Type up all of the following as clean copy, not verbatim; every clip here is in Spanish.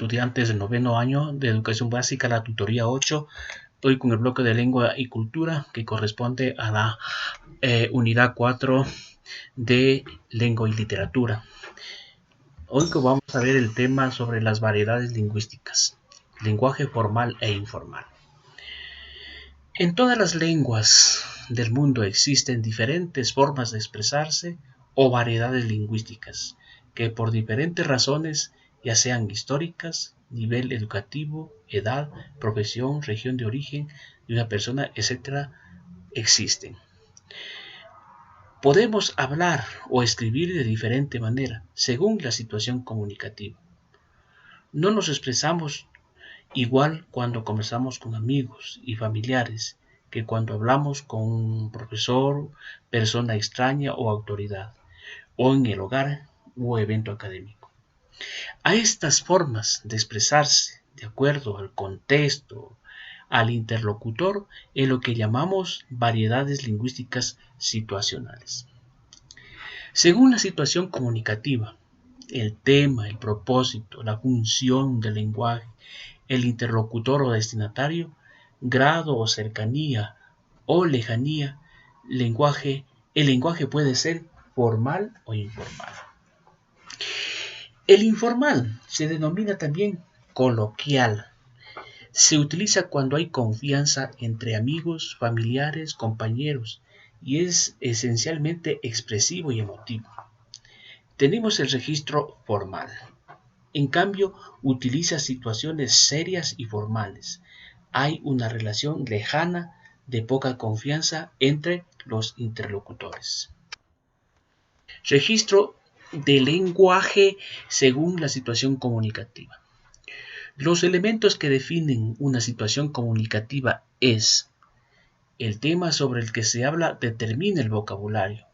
estudiantes del noveno año de educación básica, la tutoría 8. Hoy con el bloque de lengua y cultura que corresponde a la unidad 4 de lengua y literatura. Hoy vamos a ver el tema sobre las variedades lingüísticas, lenguaje formal e informal. En todas las lenguas del mundo existen diferentes formas de expresarse o variedades lingüísticas que por diferentes razones, ya sean históricas, nivel educativo, edad, profesión, región de origen de una persona, etc., existen. Podemos hablar o escribir de diferente manera según la situación comunicativa. No nos expresamos igual cuando conversamos con amigos y familiares que cuando hablamos con un profesor, persona extraña o autoridad, o en el hogar o evento académico. A estas formas de expresarse de acuerdo al contexto, al interlocutor, es lo que llamamos variedades lingüísticas situacionales. Según la situación comunicativa, el tema, el propósito, la función del lenguaje, el interlocutor o destinatario, grado o cercanía o lejanía, el lenguaje puede ser formal o informal. El informal se denomina también coloquial. Se utiliza cuando hay confianza entre amigos, familiares, compañeros y es esencialmente expresivo y emotivo. Tenemos el registro formal. En cambio, utiliza situaciones serias y formales. Hay una relación lejana de poca confianza entre los interlocutores. Registro de lenguaje según la situación comunicativa. Los elementos que definen una situación comunicativa es: el tema sobre el que se habla determina el vocabulario.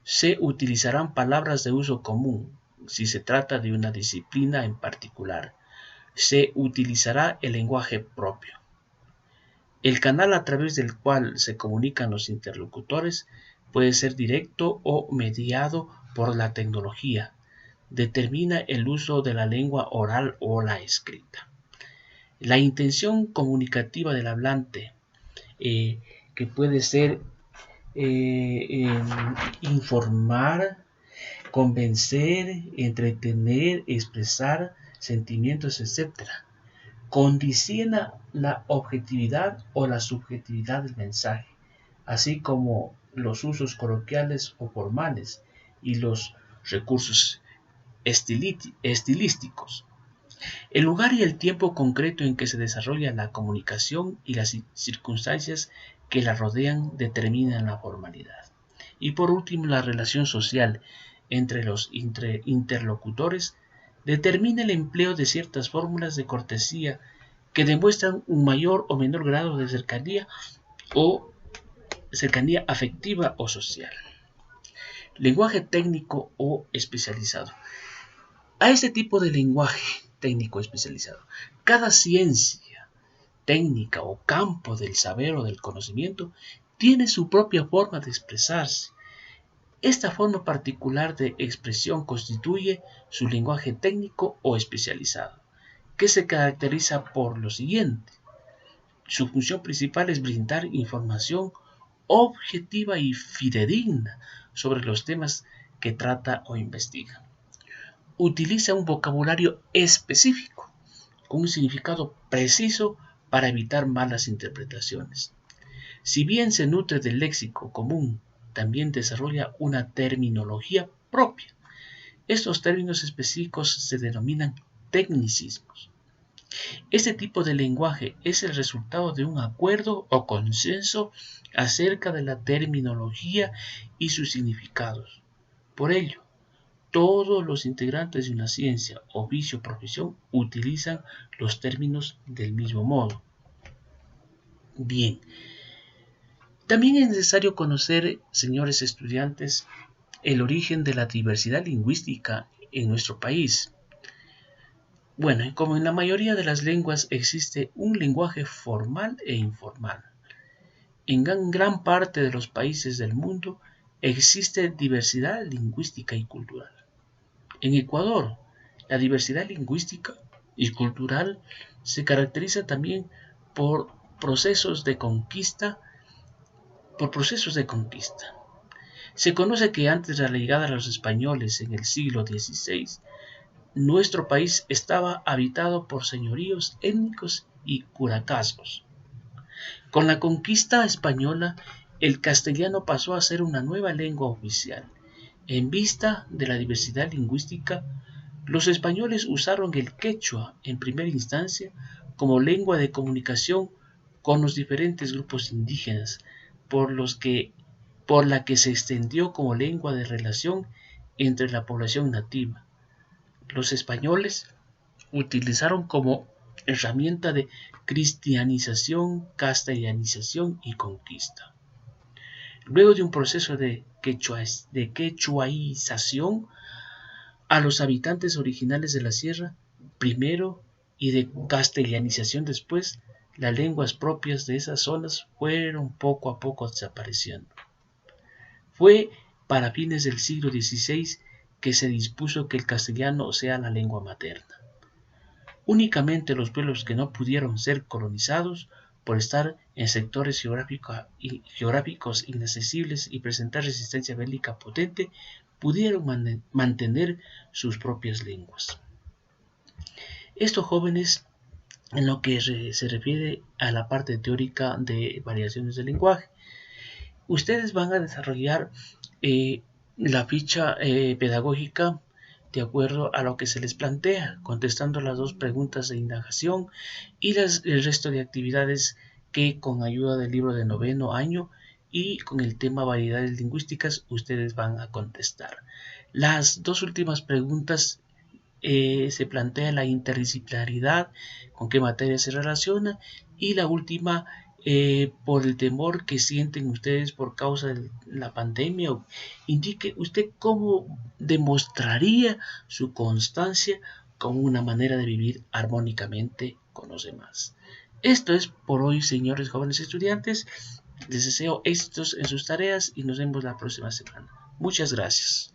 Se utilizarán palabras de uso común si se trata de una disciplina en particular. Se utilizará el lenguaje propio. El canal a través del cual se comunican los interlocutores puede ser directo o mediado por la tecnología. Determina el uso de la lengua oral o la escrita. La intención comunicativa del hablante, que puede ser informar, convencer, entretener, expresar sentimientos, etc., condiciona la objetividad o la subjetividad del mensaje, así como los usos coloquiales o formales y los recursos estilísticos. El lugar y el tiempo concreto en que se desarrolla la comunicación y las circunstancias que la rodean determinan la formalidad. Y por último, la relación social entre los interlocutores determina el empleo de ciertas fórmulas de cortesía que demuestran un mayor o menor grado de cercanía afectiva o social. Lenguaje técnico o especializado. A este tipo de lenguaje técnico especializado, cada ciencia, técnica o campo del saber o del conocimiento tiene su propia forma de expresarse. Esta forma particular de expresión constituye su lenguaje técnico o especializado, que se caracteriza por lo siguiente. Su función principal es brindar información objetiva y fidedigna sobre los temas que trata o investiga. Utiliza un vocabulario específico, con un significado preciso para evitar malas interpretaciones. Si bien se nutre del léxico común, también desarrolla una terminología propia. Estos términos específicos se denominan tecnicismos. Este tipo de lenguaje es el resultado de un acuerdo o consenso acerca de la terminología y sus significados. Por ello, todos los integrantes de una ciencia, oficio o profesión utilizan los términos del mismo modo. Bien, también es necesario conocer, señores estudiantes, el origen de la diversidad lingüística en nuestro país. Bueno, como en la mayoría de las lenguas existe un lenguaje formal e informal. En gran parte de los países del mundo existe diversidad lingüística y cultural. En Ecuador, la diversidad lingüística y cultural se caracteriza también por procesos de conquista, Se conoce que antes de la llegada de los españoles en el siglo XVI, nuestro país estaba habitado por señoríos étnicos y curacazgos. Con la conquista española, el castellano pasó a ser una nueva lengua oficial. En vista de la diversidad lingüística, los españoles usaron el quechua en primera instancia como lengua de comunicación con los diferentes grupos indígenas, por la que se extendió como lengua de relación entre la población nativa. Los españoles utilizaron como herramienta de cristianización, castellanización y conquista. Luego de un proceso de quechuaización a los habitantes originales de la sierra, primero, y de castellanización después, las lenguas propias de esas zonas fueron poco a poco desapareciendo. Fue para fines del siglo XVI que se dispuso que el castellano sea la lengua materna. Únicamente los pueblos que no pudieron ser colonizados por estar en sectores geográficos inaccesibles y presentar resistencia bélica potente pudieron mantener sus propias lenguas. Estos jóvenes, en lo que se refiere a la parte teórica de variaciones del lenguaje, ustedes van a desarrollar la ficha pedagógica de acuerdo a lo que se les plantea, contestando las dos preguntas de indagación y el resto de actividades que con ayuda del libro de noveno año y con el tema variedades lingüísticas ustedes van a contestar. Las dos últimas preguntas se plantea la interdisciplinaridad, con qué materia se relaciona, y la última por el temor que sienten ustedes por causa de la pandemia. Indique usted cómo demostraría su constancia como una manera de vivir armónicamente con los demás. Esto es por hoy, señores jóvenes estudiantes. Les deseo éxitos en sus tareas y nos vemos la próxima semana. Muchas gracias.